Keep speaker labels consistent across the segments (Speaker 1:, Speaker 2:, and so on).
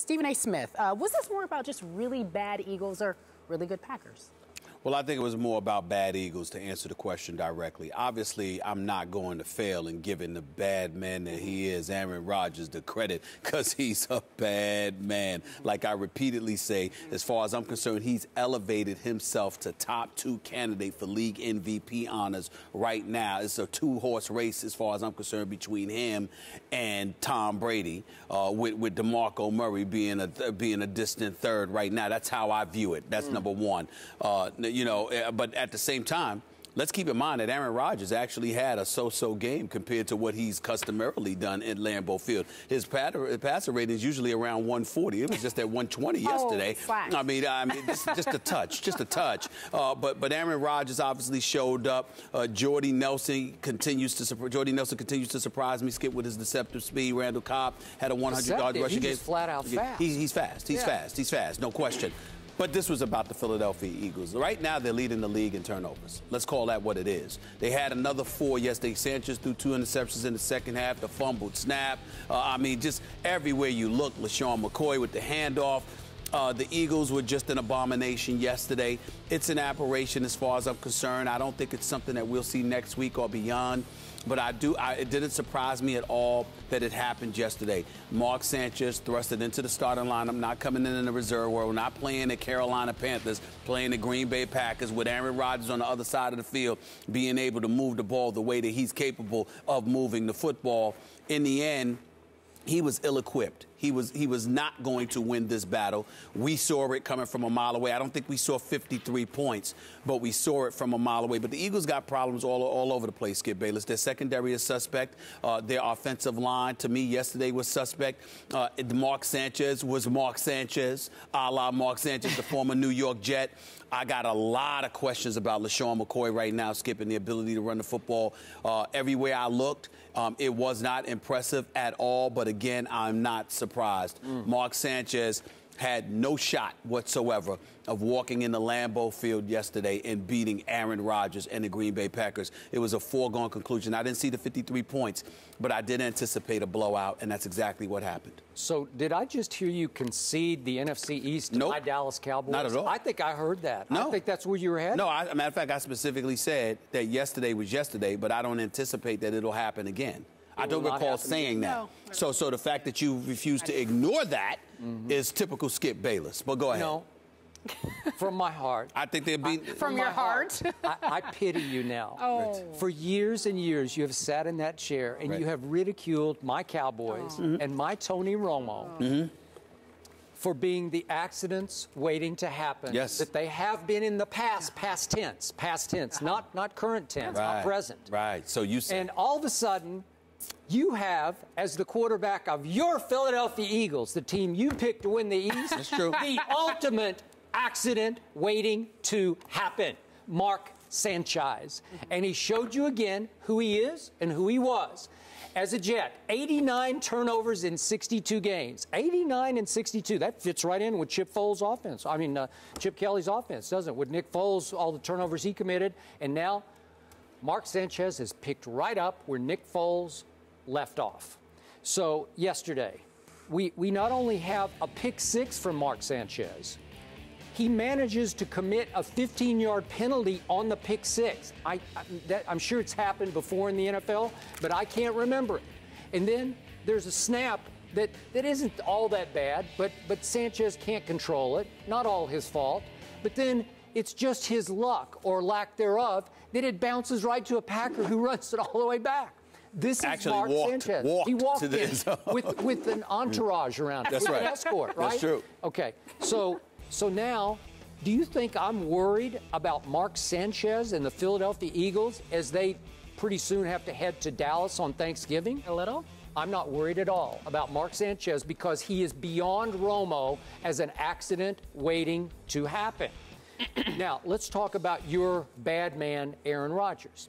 Speaker 1: Stephen A. Smith, was this more about just really bad Eagles or really good Packers?
Speaker 2: Well, I think it was more about bad Eagles, to answer the question directly. Obviously, I'm not going to fail in giving the bad man that he is, Aaron Rodgers, the credit, because he's a bad man. Like I repeatedly say, as far as I'm concerned, he's elevated himself to top 2 candidate for league MVP honors right now. It's a 2-horse race, as far as I'm concerned, between him and Tom Brady, with DeMarco Murray being a distant third right now. That's how I view it. That's number one. But at the same time, let's keep in mind that Aaron Rodgers actually had a so-so game compared to what he's customarily done at Lambeau Field. His passer rating is usually around 140. It was just at 120 yesterday.
Speaker 1: Flat.
Speaker 2: I mean, just a touch, just a touch. But Aaron Rodgers obviously showed up. Jordy Nelson continues to surprise me. Skip with his deceptive speed. Randall Cobb had a 100-yard rushing game.
Speaker 3: He's flat out fast.
Speaker 2: He's fast. He's fast. He's fast. No question. But this was about the Philadelphia Eagles. Right now, they're leading the league in turnovers. Let's call that what it is. They had another 4 yesterday. Sanchez threw 2 interceptions in the second half, the fumbled snap. Just everywhere you look, LaShawn McCoy with the handoff. The Eagles were just an abomination yesterday. It's an aberration as far as I'm concerned. I don't think it's something that we'll see next week or beyond. But it didn't surprise me at all that it happened yesterday. Mark Sanchez thrusted into the starting lineup, not coming in the reserve world, not playing the Carolina Panthers, playing the Green Bay Packers, with Aaron Rodgers on the other side of the field, being able to move the ball the way that he's capable of moving the football. In the end, he was ill-equipped. He was not going to win this battle. We saw it coming from a mile away. I don't think we saw 53 points, but we saw it from a mile away. But the Eagles got problems all over the place, Skip Bayless. Their secondary is suspect. Their offensive line, to me, yesterday was suspect. Mark Sanchez was Mark Sanchez, a la Mark Sanchez, the former New York Jet. I got a lot of questions about LaShawn McCoy right now, Skip, and the ability to run the football. Everywhere I looked, it was not impressive at all. But again, I'm not surprised. Mark Sanchez had no shot whatsoever of walking in the Lambeau Field yesterday and beating Aaron Rodgers and the Green Bay Packers. It was a foregone conclusion. I didn't see the 53 points, but I did anticipate a blowout, and that's exactly what happened.
Speaker 3: So did I just hear you concede the NFC East to my Dallas Cowboys?
Speaker 2: Not at all.
Speaker 3: I think I heard that.
Speaker 2: No.
Speaker 3: I think that's where you were headed.
Speaker 2: No, as a matter of fact, I specifically said that yesterday was yesterday, but I don't anticipate that it'll happen again. I don't recall saying that. No. So the fact that you refuse to ignore that is typical Skip Bayless. But go ahead.
Speaker 3: No. From my heart.
Speaker 2: I think they'd be...
Speaker 1: From your heart?
Speaker 3: I pity you now.
Speaker 1: Oh.
Speaker 3: For years and years, you have sat in that chair and you have ridiculed my Cowboys and my Tony Romo for being the accidents waiting to happen that they have been in the past tense, not current tense, not present.
Speaker 2: Right. So you said...
Speaker 3: And all of a sudden, you have, as the quarterback of your Philadelphia Eagles, the team you picked to win the East,
Speaker 2: that's true,
Speaker 3: the ultimate accident waiting to happen, Mark Sanchez. And he showed you again who he is and who he was. As a Jet, 89 turnovers in 62 games. 89 and 62. That fits right in with Chip Foles' offense. I mean, Chip Kelly's offense, doesn't it? With Nick Foles, all the turnovers he committed. And now Mark Sanchez has picked right up where Nick Foles left off. So yesterday, we not only have a pick-6 from Mark Sanchez, he manages to commit a 15-yard penalty on the pick-6. I'm sure it's happened before in the NFL, but I can't remember it. And then there's a snap that isn't all that bad, but Sanchez can't control it. Not all his fault. But then it's just his luck, or lack thereof, that it bounces right to a Packer who runs it all the way back. This is Mark Sanchez. He walked in with an entourage around him.
Speaker 2: That's right.
Speaker 3: An escort, right?
Speaker 2: That's true.
Speaker 3: Okay, so now, do you think I'm worried about Mark Sanchez and the Philadelphia Eagles as they pretty soon have to head to Dallas on Thanksgiving?
Speaker 1: A little.
Speaker 3: I'm not worried at all about Mark Sanchez because he is beyond Romo as an accident waiting to happen. Now, let's talk about your bad man, Aaron Rodgers.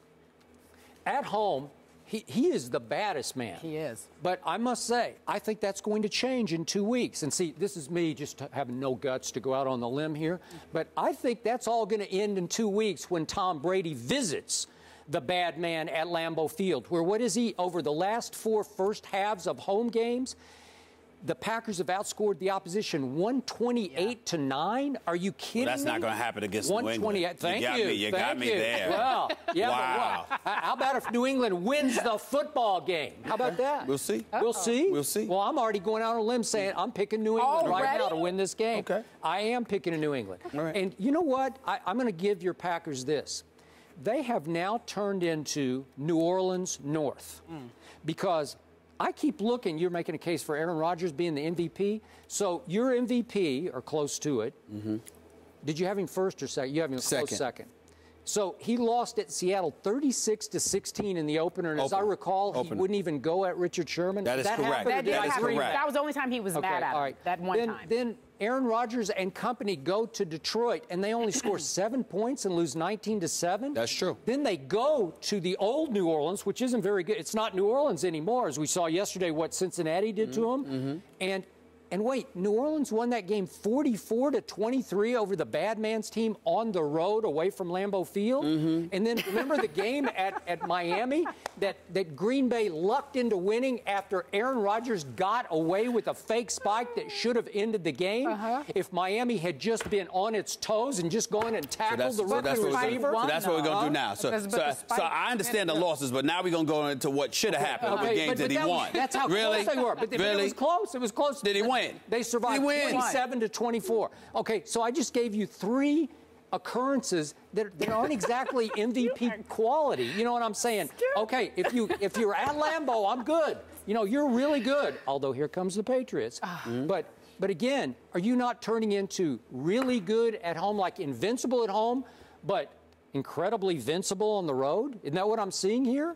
Speaker 3: At home, he is the baddest man.
Speaker 1: He is.
Speaker 3: But I must say, I think that's going to change in 2 weeks. And see, this is me just having no guts to go out on the limb here. But I think that's all going to end in 2 weeks when Tom Brady visits the bad man at Lambeau Field, where what is he, over the last 4 first halves of home games, The Packers have outscored the opposition 128-9. Are you kidding
Speaker 2: Well, that's
Speaker 3: me?
Speaker 2: not going to happen against New England.
Speaker 3: Thank you.
Speaker 2: You got me there.
Speaker 3: Well, yeah,
Speaker 2: wow.
Speaker 3: but what? How about if New England wins the football game? How about that?
Speaker 2: We'll see.
Speaker 3: We'll see.
Speaker 2: We'll see.
Speaker 3: Well, I'm already going out on a limb saying I'm picking New England right now to win this game.
Speaker 2: Okay.
Speaker 3: I am picking New England.
Speaker 2: All right.
Speaker 3: And you know what? I'm going to give your Packers this. They have now turned into New Orleans North because I keep looking. You're making a case for Aaron Rodgers being the MVP. So your MVP, or close to it, did you have him first or second? You have him close second. So he lost at Seattle 36-16 in the opener. And as I recall, he wouldn't even go at Richard Sherman.
Speaker 2: That is correct.
Speaker 1: That was the only time he was mad at him, that one time.
Speaker 3: Then Aaron Rodgers and company go to Detroit, and they only score 7 points and lose 19-7.
Speaker 2: That's true.
Speaker 3: Then they go to the old New Orleans, which isn't very good. It's not New Orleans anymore, as we saw yesterday what Cincinnati did to them. And wait, New Orleans won that game 44-23 over the bad man's team on the road away from Lambeau Field. And then remember the game at Miami that Green Bay lucked into winning after Aaron Rodgers got away with a fake spike that should have ended the game. If Miami had just been on its toes and just gone and tackled the rookie receiver.
Speaker 2: So that's what we're going to do now. So I understand the losses, but now we're going to go into what should have happened with the games that he won.
Speaker 3: That's how close they were. But it was close. It was close.
Speaker 2: Did he win?
Speaker 3: They survived 27-24. Okay, so I just gave you 3 occurrences that aren't exactly MVP quality. You know what I'm saying? Okay, if you're at Lambeau, I'm good. You know, you're really good. Although here comes the Patriots. But again, are you not turning into really good at home, like invincible at home, but incredibly vincible on the road? Isn't that what I'm seeing here?